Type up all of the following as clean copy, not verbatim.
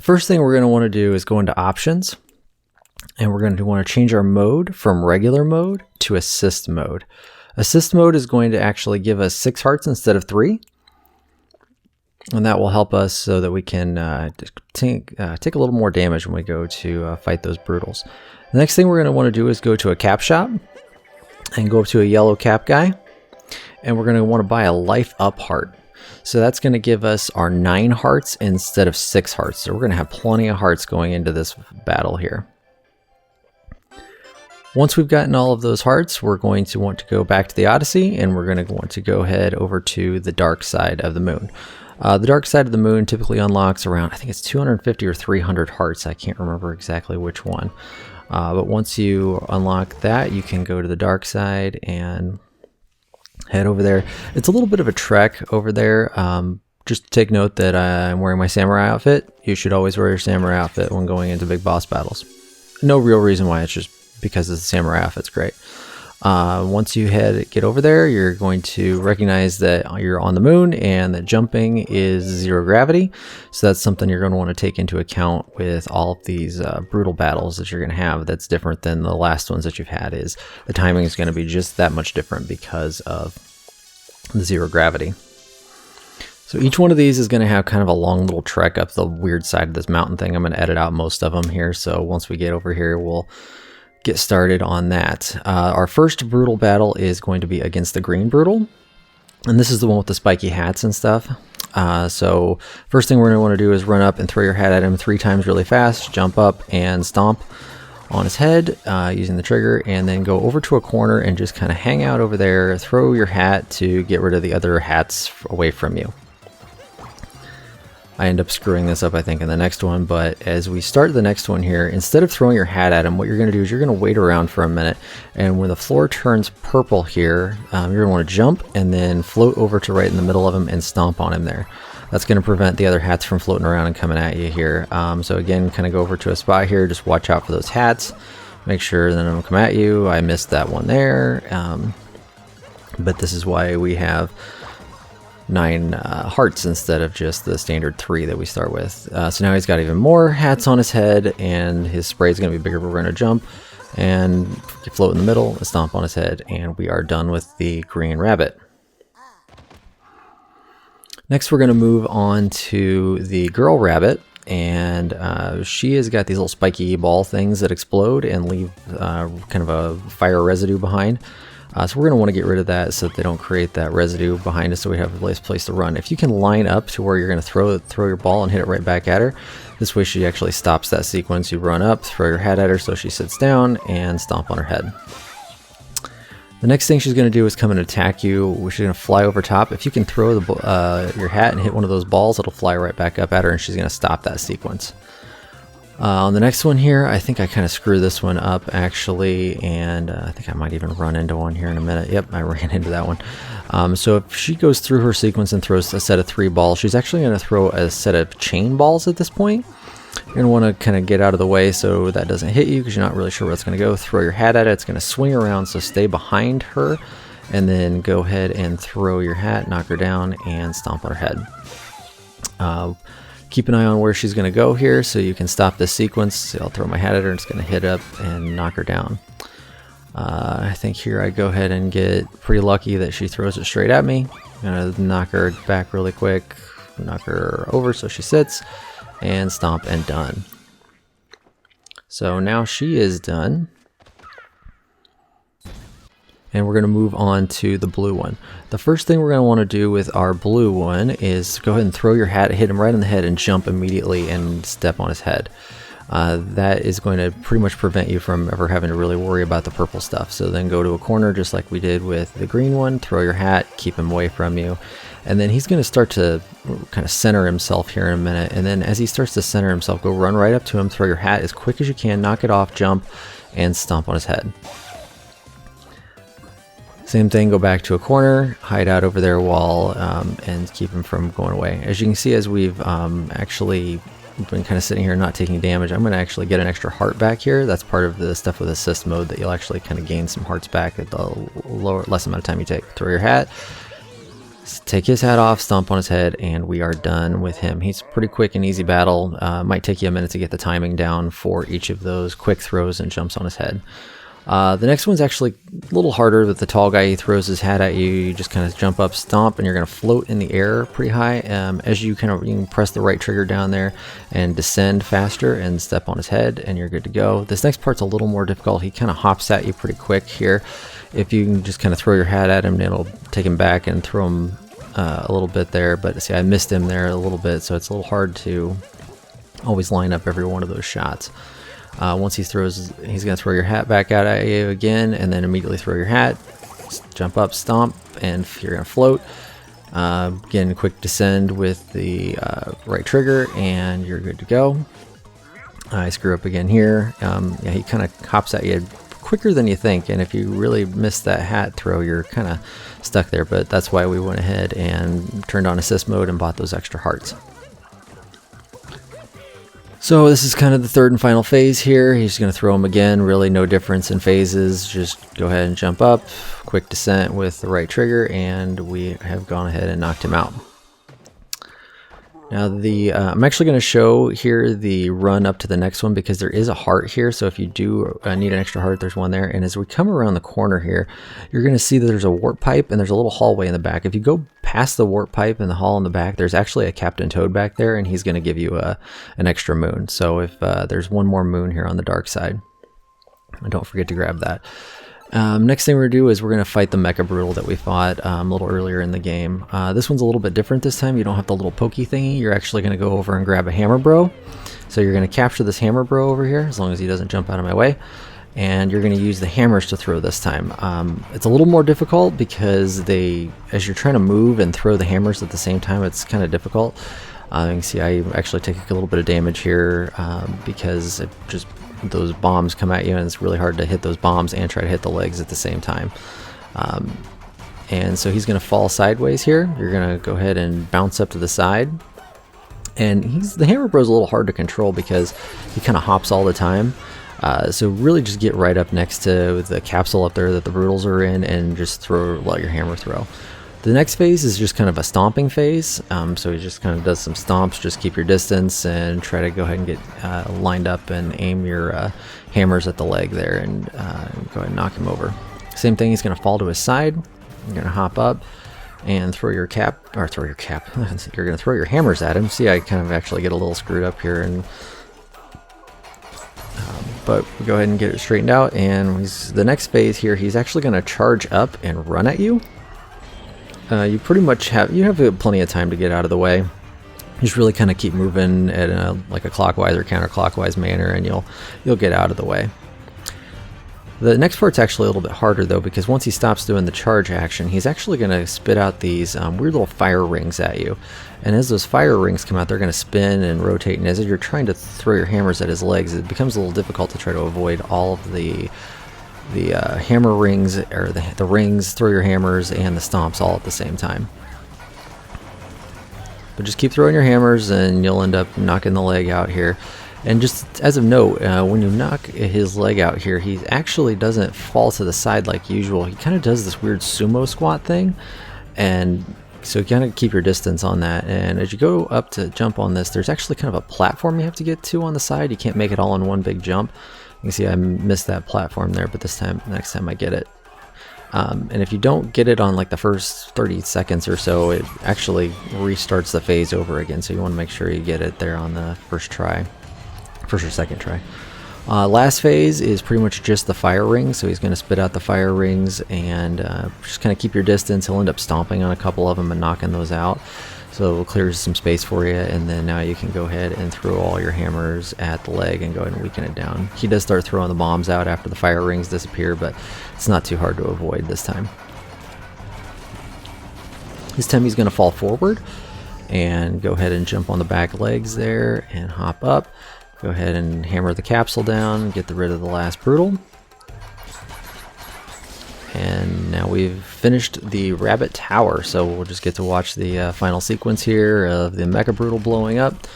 first thing we're going to want to do is go into options, and we're going to want to change our mode from regular mode to assist mode. Assist mode is going to actually give us 6 hearts instead of 3. And that will help us so that we can take a little more damage when we go to fight those brutals. The next thing we're going to want to do is go to a cap shop and go up to a yellow cap guy. And we're going to want to buy a life up heart. So that's going to give us our 9 hearts instead of 6 hearts. So we're going to have plenty of hearts going into this battle here. Once we've gotten all of those hearts, we're going to want to go back to the Odyssey, and we're going to want to go head over to the dark side of the moon. The dark side of the moon typically unlocks around, I think it's 250 or 300 hearts. I can't remember exactly which one. But once you unlock that, you can go to the dark side and head over there. It's a little bit of a trek over there. Just take note that I'm wearing my samurai outfit. You should always wear your samurai outfit when going into big boss battles. No real reason why, it's just because the samurai outfit's great. Once you get over there, you're going to recognize that you're on the moon and that jumping is 0 gravity. So that's something you're going to want to take into account with all of these brutal battles that you're going to have. That's different than the last ones that you've had. Is the timing is going to be just that much different because of the 0 gravity. So each one of these is going to have kind of a long little trek up the weird side of this mountain thing. I'm going to edit out most of them here. So once we get over here, we'll get started on that. Our first brutal battle is going to be against the green brutal, and this is the one with the spiky hats and stuff. So first thing we're going to want to do is run up and throw your hat at him 3 times really fast, jump up and stomp on his head using the trigger, and then go over to a corner and just kind of hang out over there, throw your hat to get rid of the other hats away from you. I end up screwing this up, I think, in the next one, but as we start the next one here, instead of throwing your hat at him, what you're going to do is you're going to wait around for a minute, and when the floor turns purple here, you're going to want to jump and then float over to right in the middle of him and stomp on him there. That's going to prevent the other hats from floating around and coming at you here. So again, kind of go over to a spot here, just watch out for those hats, make sure that they don't come at you. I missed that one there, but this is why we have 9 hearts instead of just the standard 3 that we start with. So now he's got even more hats on his head, and his spray is going to be bigger. We're going to jump and float in the middle, stomp on his head, and we are done with the green rabbit. Next, we're going to move on to the girl rabbit, and she has got these little spiky ball things that explode and leave kind of a fire residue behind. So we're going to want to get rid of that so that they don't create that residue behind us, so we have a nice place to run. If you can line up to where you're going to throw your ball and hit it right back at her, this way she actually stops that sequence. You run up, throw your hat at her so she sits down, and stomp on her head. The next thing she's going to do is come and attack you. She's going to fly over top. If you can throw your hat and hit one of those balls, it'll fly right back up at her, and she's going to stop that sequence. On the next one here, I think I kind of screwed this one up actually, and I think I might even run into one here in a minute. Yep, I ran into that one. So if she goes through her sequence and throws a set of 3 balls, she's actually going to throw a set of chain balls at this point. You're going to want to kind of get out of the way so that doesn't hit you because you're not really sure where it's going to go. Throw your hat at it. It's going to swing around, so stay behind her, and then go ahead and throw your hat, knock her down, and stomp on her head. Keep an eye on where she's going to go here so you can stop this sequence. So I'll throw my hat at her and it's going to hit up and knock her down. I think here I go ahead and get pretty lucky that she throws it straight at me. I'm going to knock her back really quick, knock her over so she sits, and stomp, and done. So now she is done. And we're going to move on to the blue one. The first thing we're going to want to do with our blue one is go ahead and throw your hat, hit him right in the head, and jump immediately and step on his head. That is going to pretty much prevent you from ever having to really worry about the purple stuff. So then go to a corner just like we did with the green one, throw your hat, keep him away from you. And then he's going to start to kind of center himself here in a minute. And then as he starts to center himself, go run right up to him, throw your hat as quick as you can, knock it off, jump, and stomp on his head. Same thing, go back to a corner, hide out over there while, and keep him from going away. As you can see, as we've actually been kind of sitting here not taking damage, I'm going to actually get an extra heart back here. That's part of the stuff with assist mode, that you'll actually kind of gain some hearts back at the less amount of time you take. Throw your hat, take his hat off, stomp on his head, and we are done with him. He's pretty quick and easy battle. Might take you a minute to get the timing down for each of those quick throws and jumps on his head. The next one's actually a little harder. With the tall guy, he throws his hat at you. You just kind of jump up, stomp, and you're going to float in the air pretty high. As you you can press the right trigger down there and descend faster and step on his head, and you're good to go. This next part's a little more difficult. He kind of hops at you pretty quick here. If you can just kind of throw your hat at him, it'll take him back and throw him a little bit there. But see, I missed him there a little bit, so it's a little hard to always line up every one of those shots. Once he throws, he's going to throw your hat back out at you again, and then immediately throw your hat, jump up, stomp, and you're going to float. Again, quick descend with the right trigger, and you're good to go. I screw up again here. Yeah, he kind of hops at you quicker than you think, and if you really miss that hat throw, you're kind of stuck there, but that's why we went ahead and turned on assist mode and bought those extra hearts. So this is kind of the third and final phase here. He's going to throw him again. Really no difference in phases. Just go ahead and jump up, quick descent with the right trigger, and we have gone ahead and knocked him out. Now I'm actually going to show here the run up to the next one because there is a heart here. So if you do need an extra heart, there's one there. And as we come around the corner here, you're going to see that there's a warp pipe and there's a little hallway in the back. If you go past the warp pipe and the hall in the back, there's actually a Captain Toad back there, and he's going to give you an extra moon. So if there's one more moon here on the dark side, and don't forget to grab that. Next thing we're going to do is we're going to fight the Mecha Brutal that we fought a little earlier in the game. This one's a little bit different this time. You don't have the little pokey thingy. You're actually going to go over and grab a Hammer Bro. So you're going to capture this Hammer Bro over here, as long as he doesn't jump out of my way. And you're going to use the hammers to throw this time. It's a little more difficult because as you're trying to move and throw the hammers at the same time, it's kind of difficult. You can see I actually take a little bit of damage here because those bombs come at you, and it's really hard to hit those bombs and try to hit the legs at the same time. And so he's going to fall sideways here. You're going to go ahead and bounce up to the side. And the Hammer Bro's a little hard to control because he kind of hops all the time. So really just get right up next to the capsule up there that the Brutals are in and just let your hammer throw. The next phase is just kind of a stomping phase, so he just kind of does some stomps, just keep your distance and try to go ahead and get lined up and aim your hammers at the leg there and go ahead and knock him over. Same thing, he's going to fall to his side. You're going to hop up and throw your cap. You're going to throw your hammers at him. See, I kind of actually get a little screwed up here, but we go ahead and get it straightened out. And the next phase here, he's actually going to charge up and run at you. You pretty much have plenty of time to get out of the way. Just really kind of keep moving at like a clockwise or counterclockwise manner, and you'll get out of the way. The next part's actually a little bit harder though, because once he stops doing the charge action, he's actually going to spit out these weird little fire rings at you. And as those fire rings come out, they're going to spin and rotate, and as you're trying to throw your hammers at his legs, it becomes a little difficult to try to avoid all of the hammer rings, or the rings, throw your hammers, and the stomps all at the same time. But just keep throwing your hammers and you'll end up knocking the leg out here. And just as of note, when you knock his leg out here, he actually doesn't fall to the side like usual. He kind of does this weird sumo squat thing, and so you kind of keep your distance on that. And as you go up to jump on this, there's actually kind of a platform you have to get to on the side. You can't make it all in one big jump. You can see I missed that platform there, but next time I get it. And if you don't get it on like the first 30 seconds or so, it actually restarts the phase over again. So you want to make sure you get it there on the first or second try. Last phase is pretty much just the fire rings. So he's going to spit out the fire rings and just kind of keep your distance. He'll end up stomping on a couple of them and knocking those out. So it'll clear some space for you, and then now you can go ahead and throw all your hammers at the leg and go ahead and weaken it down. He does start throwing the bombs out after the fire rings disappear, but it's not too hard to avoid this time. This time he's going to fall forward and go ahead and jump on the back legs there and hop up. Go ahead and hammer the capsule down, get rid of the last Brutal. And now we've finished the Rabbit Tower, so we'll just get to watch the final sequence here of the Mecha Brutal blowing up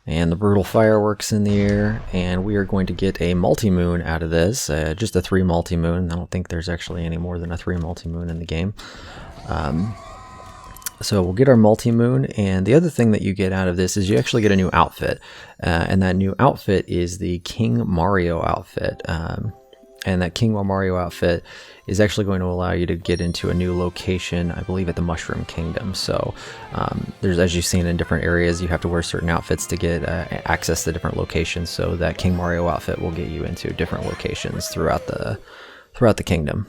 and the Brutal fireworks in the air, and we are going to get a multi-moon out of this, just a 3 multi-moon. I don't think there's actually any more than a 3 multi-moon in the game. So we'll get our multi-moon, and the other thing that you get out of this is you actually get a new outfit, and that new outfit is the King Mario outfit. And that King Mario outfit is actually going to allow you to get into a new location, I believe at the Mushroom Kingdom. So there's, as you've seen in different areas, you have to wear certain outfits to get access to different locations. So that King Mario outfit will get you into different locations throughout the kingdom.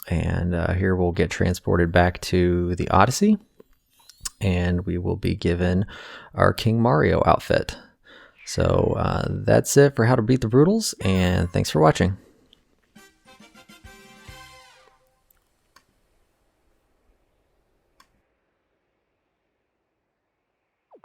And here we'll get transported back to the Odyssey, and we will be given our King Mario outfit. So that's it for how to beat the Broodals, and thanks for watching.